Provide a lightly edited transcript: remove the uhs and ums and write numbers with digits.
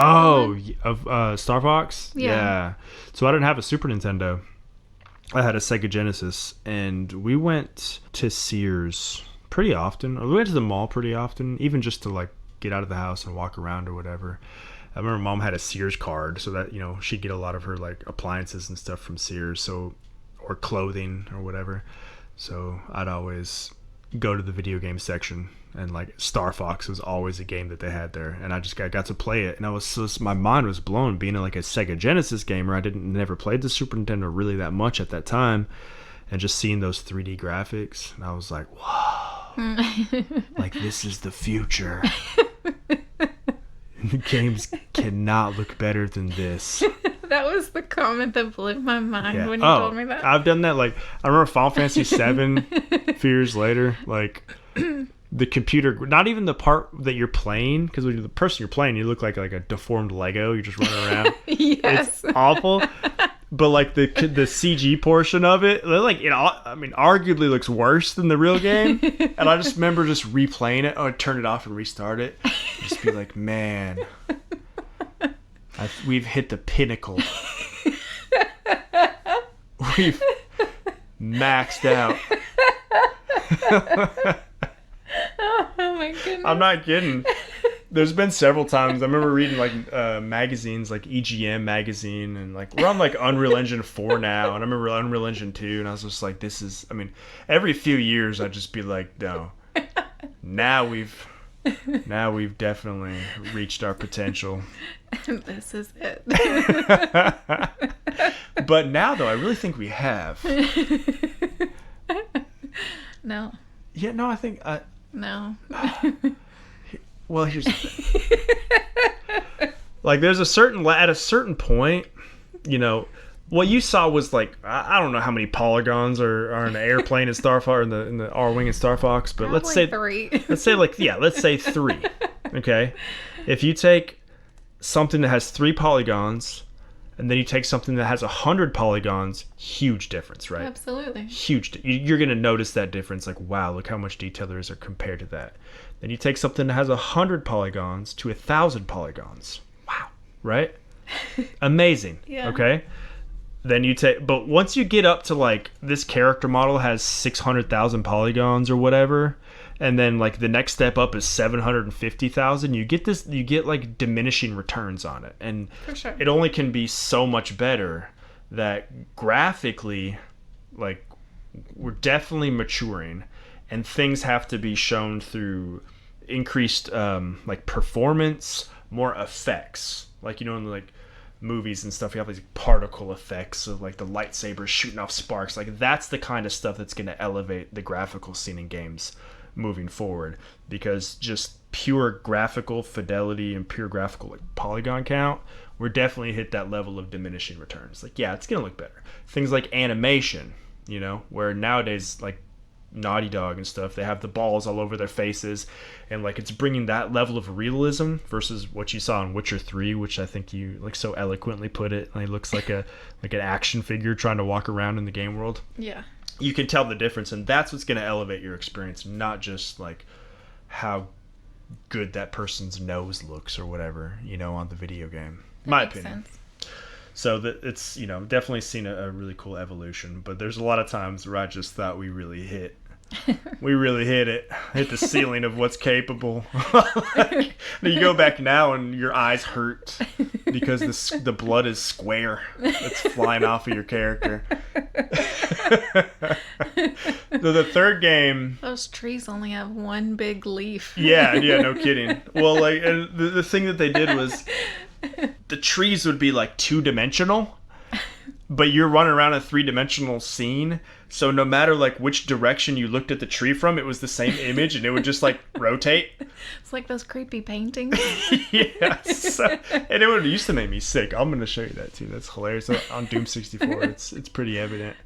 Oh, of Star Fox? Yeah. So I didn't have a Super Nintendo. I had a Sega Genesis, and we went to Sears pretty often. Or we went to the mall pretty often, even just to like get out of the house and walk around or whatever. I remember Mom had a Sears card, so that, you know, she'd get a lot of her like appliances and stuff from Sears, so, or clothing or whatever. So I'd always go to the video game section, and like Star Fox was always a game that they had there, and I got to play it, and my mind was blown being like a Sega Genesis gamer. I never played the Super Nintendo really that much at that time, and just seeing those 3D graphics, and I was like, whoa, like this is the future. Games cannot look better than this. That was the comment that blew my mind when you told me that. I've done that. Like, I remember Final Fantasy VII a few years later. Like, the computer, not even the part that you're playing, because when you're the person you're playing, you look like a deformed Lego. You're just running around. Yes. It's awful. But like the CG portion of it, like, you know, I mean, arguably looks worse than the real game. And I just remember just replaying it. I'd turn it off and restart it. Just be like, man, we've hit the pinnacle. We've maxed out. Oh my goodness. I'm not kidding. There's been several times I remember reading like magazines like EGM magazine, and like we're on like Unreal Engine 4 now, and I remember Unreal Engine 2, and I was just like, this is, I mean, every few years I'd just be like, no, now we've definitely reached our potential. This is it. But now though, I really think we have. No. Yeah, no, I think No. well, here's the thing. Like, there's at a certain point, you know, what you saw was like, I don't know how many polygons are in the airplane in Star Fox, in the R-Wing in Star Fox, but Probably let's say 3. let's say 3. Okay, if you take something that has 3 polygons, and then you take something that has 100 polygons, huge difference, right? Absolutely. Huge. You're gonna notice that difference. Like, wow, look how much detail there is compared to that. Then you take something that has 100 polygons to 1,000 polygons. Wow, right? Amazing. Yeah. Okay. Then you take, but once you get up to like this character model has 600,000 polygons or whatever, and then like the next step up is 750,000, you get like diminishing returns on it, and For sure. it only can be so much better. That graphically, like, we're definitely maturing, and things have to be shown through increased like performance, more effects, like, you know, in like movies and stuff, you have these particle effects of like the lightsabers shooting off sparks. Like, that's the kind of stuff that's going to elevate the graphical scene in games moving forward, because just pure graphical fidelity and pure graphical like polygon count, we're definitely hit that level of diminishing returns. Like, yeah, it's gonna look better. Things like animation, you know, where nowadays like Naughty Dog and stuff, they have the balls all over their faces, and like it's bringing that level of realism versus what you saw in Witcher 3, which I think you like so eloquently put it. Like, it looks like an action figure trying to walk around in the game world. Yeah. You can tell the difference, and that's what's going to elevate your experience, not just like how good that person's nose looks or whatever, you know, on the video game. My opinion. Sense. So that it's, you know, definitely seen a really cool evolution, but there's a lot of times where I just thought we really hit the ceiling of what's capable. Like, you go back now and your eyes hurt because the blood is square. It's flying off of your character. The third game, Those trees only have one big leaf. yeah, no kidding. Well, like, and the thing that they did was the trees would be like 2-dimensional, but you're running around a 3-dimensional scene. So no matter like which direction you looked at the tree from, it was the same image, and it would just like rotate. It's like those creepy paintings. Yes, and it used to make me sick. I'm gonna show you that too. That's hilarious. On Doom 64, it's pretty evident.